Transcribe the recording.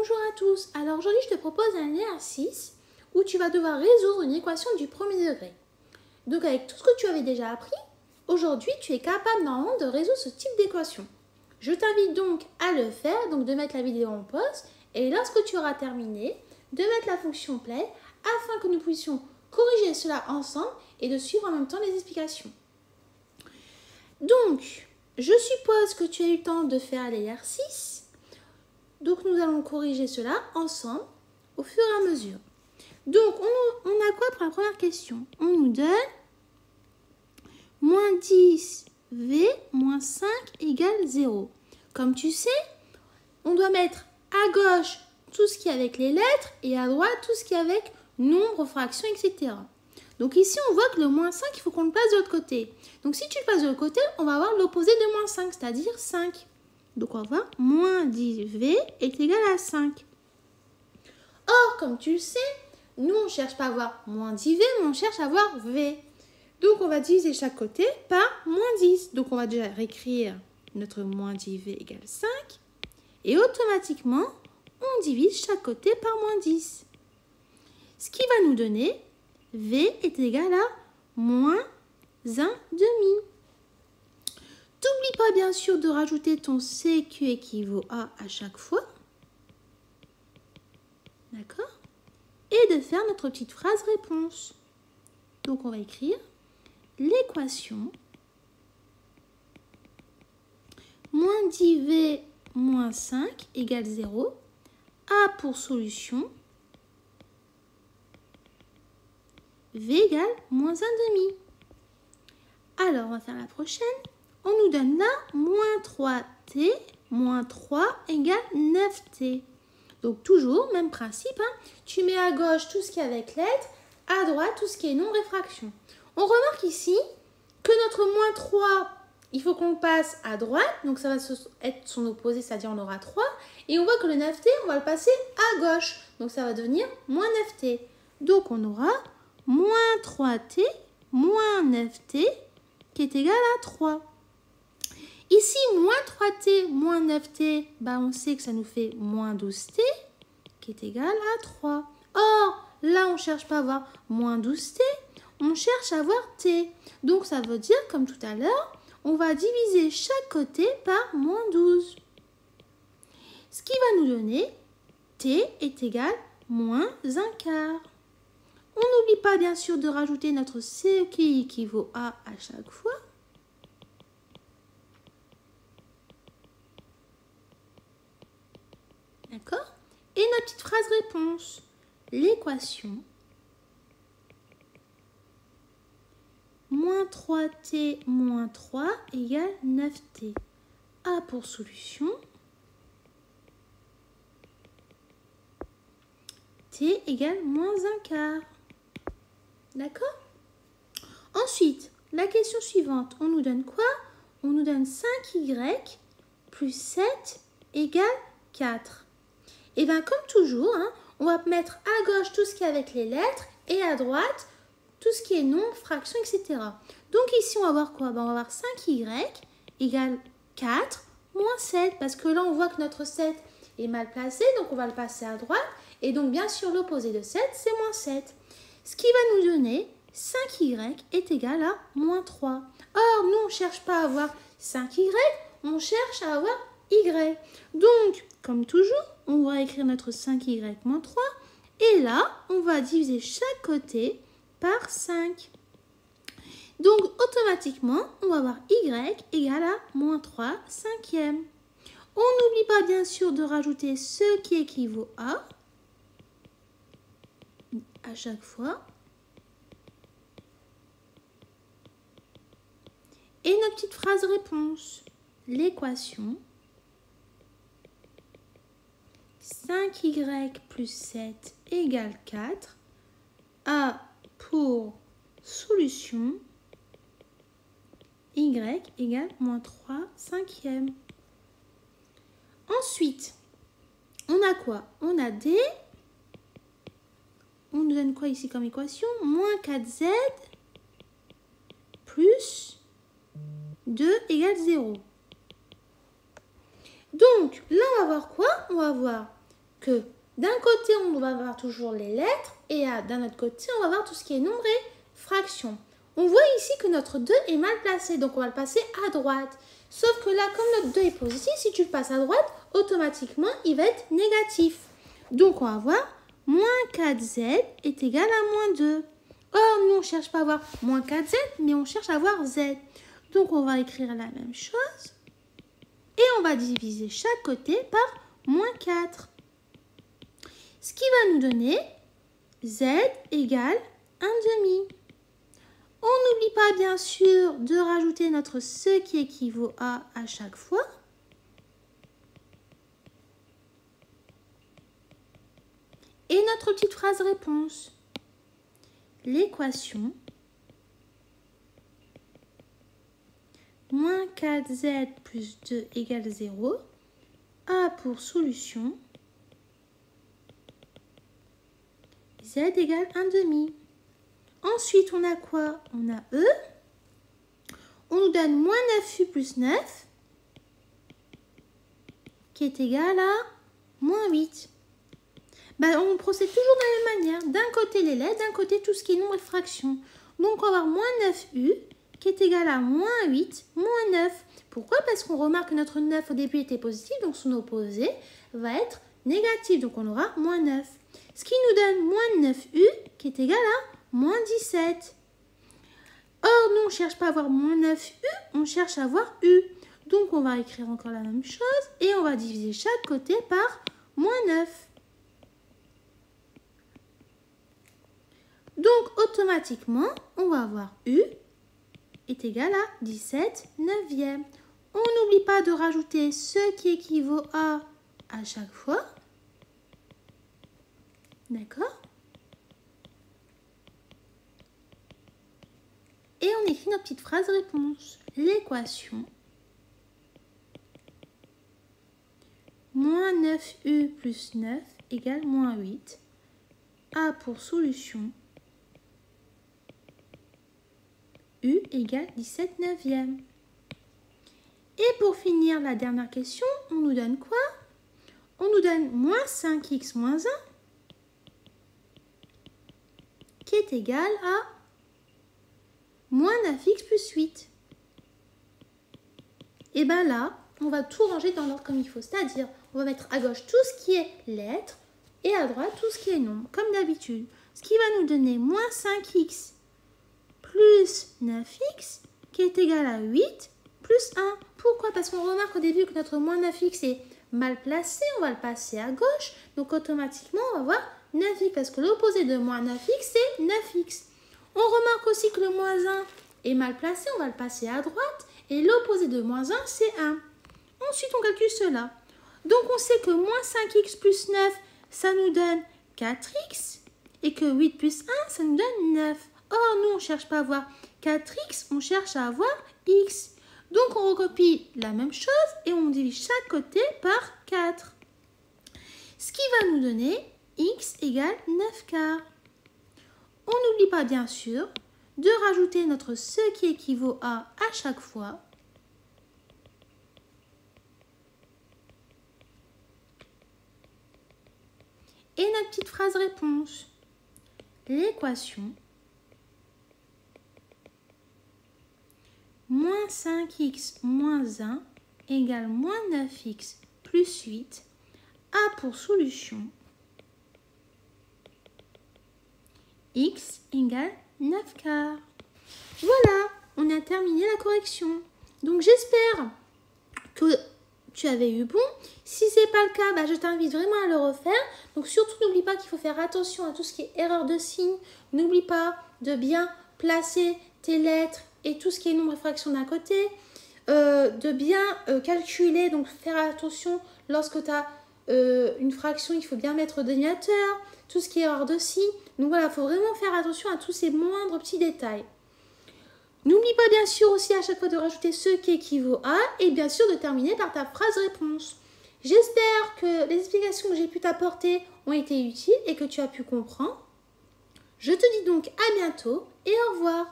Bonjour à tous. Alors aujourd'hui, je te propose un exercice où tu vas devoir résoudre une équation du premier degré. Donc avec tout ce que tu avais déjà appris, aujourd'hui, tu es capable normalement de résoudre ce type d'équation. Je t'invite donc à le faire, donc de mettre la vidéo en pause et lorsque tu auras terminé, de mettre la fonction play afin que nous puissions corriger cela ensemble et de suivre en même temps les explications. Donc, je suppose que tu as eu le temps de faire l'exercice. Donc, nous allons corriger cela ensemble au fur et à mesure. Donc, on a quoi pour la première question? On nous donne moins 10v moins 5 égale 0. Comme tu sais, on doit mettre à gauche tout ce qui est avec les lettres et à droite tout ce qui est avec nombre, fractions, etc. Donc ici, on voit que le moins 5, il faut qu'on le place de l'autre côté. Donc si tu le places de l'autre côté, on va avoir l'opposé de moins 5, c'est-à-dire 5. Donc on va voir moins 10v est égal à 5. Or, comme tu le sais, nous, on ne cherche pas à avoir moins 10v, mais on cherche à avoir v. Donc on va diviser chaque côté par moins 10. Donc on va déjà réécrire notre moins 10v égale 5. Et automatiquement, on divise chaque côté par moins 10. Ce qui va nous donner v est égal à moins 1,5. N'oublie pas bien sûr de rajouter ton CQ équivaut à chaque fois. D'accord? Et de faire notre petite phrase réponse. Donc on va écrire l'équation moins 10v moins 5 égale 0. A pour solution v égale moins 1,5. Alors, on va faire la prochaine. On nous donne là moins 3t moins 3 égale 9t. Donc, toujours, même principe. Tu mets à gauche tout ce qui est avec lettres, à droite tout ce qui est nombre et fraction. On remarque ici que notre moins 3, il faut qu'on le passe à droite. Donc, ça va être son opposé, c'est-à-dire on aura 3. Et on voit que le 9t, on va le passer à gauche. Donc, ça va devenir moins 9t. Donc, on aura moins 3t moins 9t qui est égal à 3. Ici, moins 3t moins 9t, on sait que ça nous fait moins 12t qui est égal à 3. Or, là, on ne cherche pas à avoir moins 12t, on cherche à avoir t. Donc, ça veut dire, comme tout à l'heure, on va diviser chaque côté par moins 12. Ce qui va nous donner t est égal à moins 1/4. On n'oublie pas bien sûr de rajouter notre C qui équivaut à chaque fois. D'accord? Et notre petite phrase réponse. L'équation moins 3t moins 3 égale 9t. A pour solution t égale moins 1/4. D'accord? Ensuite, la question suivante, on nous donne quoi? On nous donne 5y plus 7 égale 4. Et bien, comme toujours, on va mettre à gauche tout ce qui est avec les lettres et à droite tout ce qui est nombre, fraction, etc. Donc ici, on va voir quoi? On va voir 5y égale 4 moins 7. Parce que là, on voit que notre 7 est mal placé, donc on va le passer à droite. Et donc, bien sûr, l'opposé de 7, c'est moins 7. Ce qui va nous donner 5y est égal à moins 3. Or, nous, on ne cherche pas à avoir 5y, on cherche à avoir y. Donc, comme toujours, on va écrire notre 5y moins 3. Et là, on va diviser chaque côté par 5. Donc, automatiquement, on va avoir y égale à moins 3 cinquièmes. On n'oublie pas, bien sûr, de rajouter ce qui équivaut à chaque fois. Et notre petite phrase réponse. L'équation 5y plus 7 égale 4. A pour solution y égale moins 3 cinquièmes. Ensuite, on a quoi? On a d. On nous donne quoi ici comme équation? Moins 4z plus 2 égale 0. Donc, là, on va voir quoi? On va voir que d'un côté, on va avoir toujours les lettres et d'un autre côté, on va avoir tout ce qui est nombre et fraction. On voit ici que notre 2 est mal placé, donc on va le passer à droite. Sauf que là, comme notre 2 est positif, si tu le passes à droite, automatiquement, il va être négatif. Donc, on va voir moins 4z est égal à moins 2. Or, nous, on ne cherche pas à avoir moins 4z, mais on cherche à avoir z. Donc, on va écrire la même chose. Et on va diviser chaque côté par moins 4. Ce qui va nous donner z égale 1/2. On n'oublie pas, bien sûr, de rajouter notre ce qui équivaut à chaque fois. Et notre petite phrase réponse. L'équation moins 4z plus 2 égale 0 a pour solution z égale 1/2. Ensuite, on a quoi? On a E. On nous donne moins 9u plus 9 qui est égal à moins 8. On procède toujours de la même manière. D'un côté les lettres, d'un côté tout ce qui est nombre et fraction. Donc, on va avoir moins 9u qui est égal à moins 8, moins 9. Pourquoi? Parce qu'on remarque que notre 9 au début était positif, donc son opposé va être négatif. Donc, on aura moins 9. Ce qui nous donne moins 9u qui est égal à moins 17. Or, nous, on ne cherche pas à avoir moins 9u, on cherche à avoir u. Donc, on va écrire encore la même chose et on va diviser chaque côté par moins 9. Donc, automatiquement, on va avoir u est égal à 17 neuvième. On n'oublie pas de rajouter ce qui équivaut à chaque fois. D'accord? Et on écrit notre petite phrase réponse. L'équation moins 9u plus 9 égale moins 8 a pour solution u égale 17 neuvième. Et pour finir la dernière question, on nous donne quoi? On nous donne moins 5x moins 1 qui est égal à moins 9x plus 8. Et bien là, on va tout ranger dans l'ordre comme il faut. C'est-à-dire, on va mettre à gauche tout ce qui est lettres et à droite tout ce qui est nombre, comme d'habitude. Ce qui va nous donner moins 5x plus 9x qui est égal à 8 plus 1. Pourquoi? Parce qu'on remarque au début que notre moins 9x est mal placé. On va le passer à gauche. Donc automatiquement, on va voir 9x parce que l'opposé de moins 9x, c'est 9x. On remarque aussi que le moins 1 est mal placé. On va le passer à droite. Et l'opposé de moins 1, c'est 1. Ensuite, on calcule cela. Donc, on sait que moins 5x plus 9, ça nous donne 4x. Et que 8 plus 1, ça nous donne 9. Or, nous, on ne cherche pas à avoir 4x, on cherche à avoir x. Donc, on recopie la même chose et on divise chaque côté par 4. Ce qui va nous donner x égale 9 quarts. On n'oublie pas, bien sûr, de rajouter notre ce qui équivaut à chaque fois. Et notre petite phrase réponse. L'équation moins 5x moins 1 égale moins 9x plus 8 a pour solution x égale 9 quarts. Voilà, on a terminé la correction. Donc j'espère que tu avais eu bon. Si ce n'est pas le cas, je t'invite vraiment à le refaire. Donc surtout, n'oublie pas qu'il faut faire attention à tout ce qui est erreur de signe. N'oublie pas de bien placer tes lettres et tout ce qui est nombre et fraction d'un côté. De bien calculer, donc faire attention lorsque tu as une fraction, il faut bien mettre le dénominateur. Tout ce qui est erreur de signe. Donc voilà, il faut vraiment faire attention à tous ces moindres petits détails. N'oublie pas bien sûr aussi à chaque fois de rajouter ce qui équivaut à et bien sûr de terminer par ta phrase réponse. J'espère que les explications que j'ai pu t'apporter ont été utiles et que tu as pu comprendre. Je te dis donc à bientôt et au revoir.